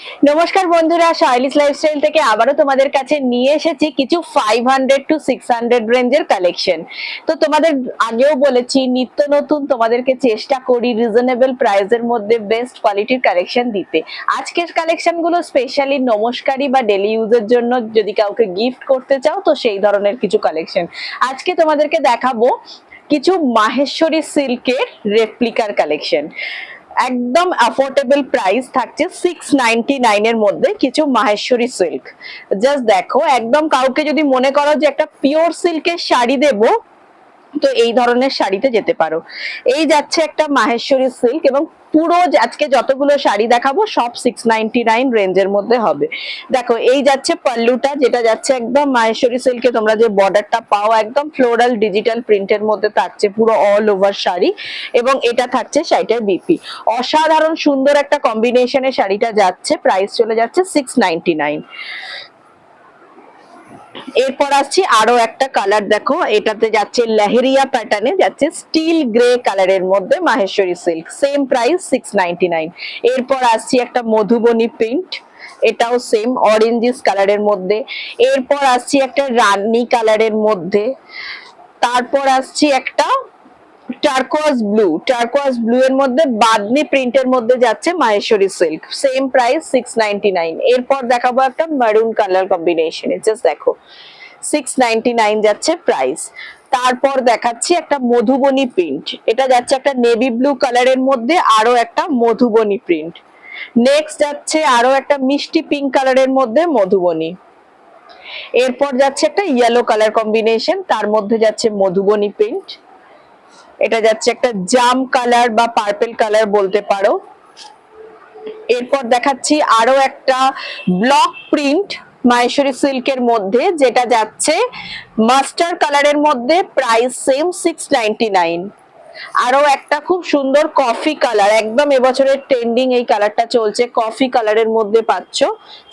নমস্কার বন্ধুরা, শাইলিস লাইফস্টাইল থেকে আবারও তোমাদের কাছে নিয়ে এসেছি কিছু 500 টু 600 রেঞ্জের কালেকশন। তো তোমাদের আগেও বলেছি নিত্য নতুন তোমাদেরকে চেষ্টা করি রিজনেবল প্রাইসের মধ্যে বেস্ট কোয়ালিটির কালেকশন দিতে। আজকের কালেকশন গুলো স্পেশালি নমস্কারী বা ডেলি ইউজের জন্য, যদি কাউকে গিফট করতে চাও তো সেই ধরনের কিছু কালেকশন আজকে তোমাদেরকে দেখাবো। কিছু মাহেশ্বরী সিল্কের রেপ্লিকার কালেকশন, একদম অ্যাফোর্ডেবল প্রাইস থাকছে 699 এর মধ্যে কিছু মাহেশ্বরী সিল্ক। জাস্ট দেখো, একদম কাউকে যদি মনে করো যে একটা পিওর সিল্কের শাড়ি দেব, তো এই ধরনের শাড়িতে যেতে পারো। এই যাচ্ছে একটা মাহেশ্বরী সিল্ক, এবং পুরো আজকে যতগুলো শাড়ি দেখাবো সব 699 রেঞ্জের মধ্যে হবে। দেখো, এই যাচ্ছে পাল্লুটা, যেটা যাচ্ছে একদম মাহেশ্বরী সিল্কে তোমরা যে বর্ডারটা পাও একদম ফ্লোরাল ডিজিটাল প্রিন্টের মধ্যে থাকছে পুরো অল ওভার শাড়ি, এবং এটা থাকছে শাড়িটার বিপি। অসাধারণ সুন্দর একটা কম্বিনেশনে শাড়িটা যাচ্ছে, প্রাইস চলে যাচ্ছে 699। এরপর আসছি আরো একটা কালার, দেখো এটাতে যাচ্ছে লেহেরিয়া প্যাটার্নে, যাচ্ছে স্টিল গ্রে কালারের মধ্যে মাহেশ্বরী সিল্ক, সেম প্রাইস 699। এরপর আসছি একটা মধুবনী প্রিন্ট, এটাও সেম অরেঞ্জিস কালারের মধ্যে। এরপর আসছি একটা রানী কালারের মধ্যে। তারপর আসছি একটা টার্কোয়াজ ব্লু এর মধ্যে বাদনি প্রিন্টের মধ্যে যাচ্ছে মাহেশ্বরী সিল্ক, সেম প্রাইস 699। এরপর দেখাবো একটা মারুন কালার কম্বিনেশনে, জাস্ট দেখো 699 যাচ্ছে প্রাইস। তারপর দেখাচ্ছি একটা মধুবনী প্রিন্ট, এটা যাচ্ছে একটা নেভি ব্লু কালারের মধ্যে আরো একটা মধুবনী প্রিন্ট। নেক্সট যাচ্ছে আরো একটা মিষ্টি পিঙ্ক কালারের মধ্যে মধুবনী। এরপর যাচ্ছে একটা ইয়েলো কালার কম্বিনেশন, তার মধ্যে যাচ্ছে মধুবনী প্রিন্ট। এটা যাচ্ছে একটা জাম কালার বা পার্পল কালার বলতে পারো। এরপর দেখাচ্ছি আরো একটা ব্লক প্রিন্ট মাহেশ্বরী সিল্কের মধ্যে, যেটা যাচ্ছে মাস্টার কালারের মধ্যে, প্রাইস সেম 699। আরো একটা খুব সুন্দর কফি কালার, একদম এবছরের ট্রেন্ডিং এই কালারটা চলছে, কফি কালারের মধ্যে পাচ্ছ,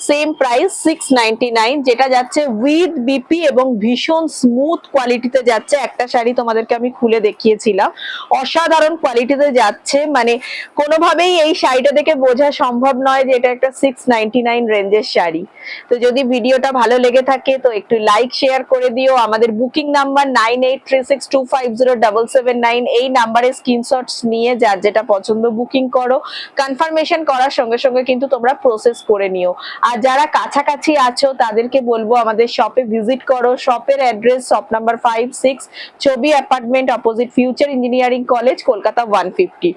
সেম প্রাইস 699, যেটা যাচ্ছে উইথ বিপি এবং ভীষণ স্মুথ কোয়ালিটিতে যাচ্ছে। একটা শাড়ি তোমাদেরকে আমি খুলে দেখিয়েছিলাম, অসাধারণ কোয়ালিটিতে যাচ্ছে, মানে কোনোভাবেই এই শাড়িটা দেখে বোঝা সম্ভব নয় যে এটা একটা 699 রেঞ্জের শাড়ি। তো যদি ভিডিওটা ভালো লেগে থাকে তো একটু লাইক শেয়ার করে দিও। আমাদের বুকিং নাম্বার 9836250779, এই নাম্বারে স্ক্রিনশটস নিয়ে যার যেটা পছন্দ বুকিং করো। কনফার্মেশন করার সঙ্গে সঙ্গে কিন্তু তোমরা প্রসেস করে নিও। আর যারা কাছাকাছি আছো তাদেরকে বলবো আমাদের শপে ভিজিট করো। শপের অ্যাড্রেস শপ নাম্বার 56, ছবি apartment, opposite future engineering college, Kolkata 150।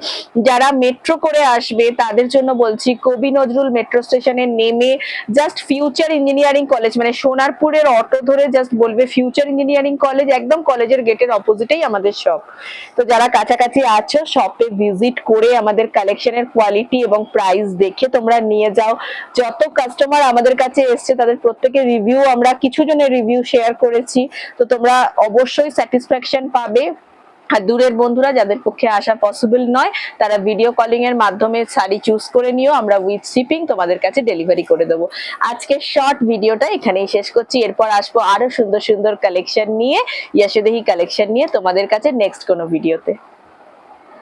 যারা মেট্রো করে আসবে তাদের জন্য বলছি কবি নজরুল মেট্রো স্টেশনে নেমে জাস্ট ফিউচার ইঞ্জিনিয়ারিং কলেজ, মানে সোনারপুরের অটো ধরে জাস্ট বলবে ফিউচার ইঞ্জিনিয়ারিং কলেজ, একদম কলেজের গেটের অপোজিটেই আমাদের শপ। তো যারা কাছাকাছি আছো শপে ভিজিট করে আমাদের কালেকশনের কোয়ালিটি এবং প্রাইস দেখে তোমরা নিয়ে যাও। যত কাস্টমার আমাদের কাছে এসছে তাদের প্রত্যেকের রিভিউ, আমরা কিছু জনের রিভিউ শেয়ার করেছি, তো তোমরা অবশ্যই স্যাটিসফ্যাকশন পাবে। আর দূরের বন্ধুরা যাদের পক্ষে আসা পসিবল নয় তারা ভিডিও কলিং এর মাধ্যমে শাড়ি চুজ করে নিও, আমরা উইথ শিপিং তোমাদের কাছে ডেলিভারি করে দেবো। আজকের শর্ট ভিডিওটা এখানেই শেষ করছি, এরপর আসবো আরো সুন্দর সুন্দর কালেকশন নিয়ে, ইয়াশোদেহি কালেকশন নিয়ে তোমাদের কাছে নেক্সট কোনো ভিডিওতে।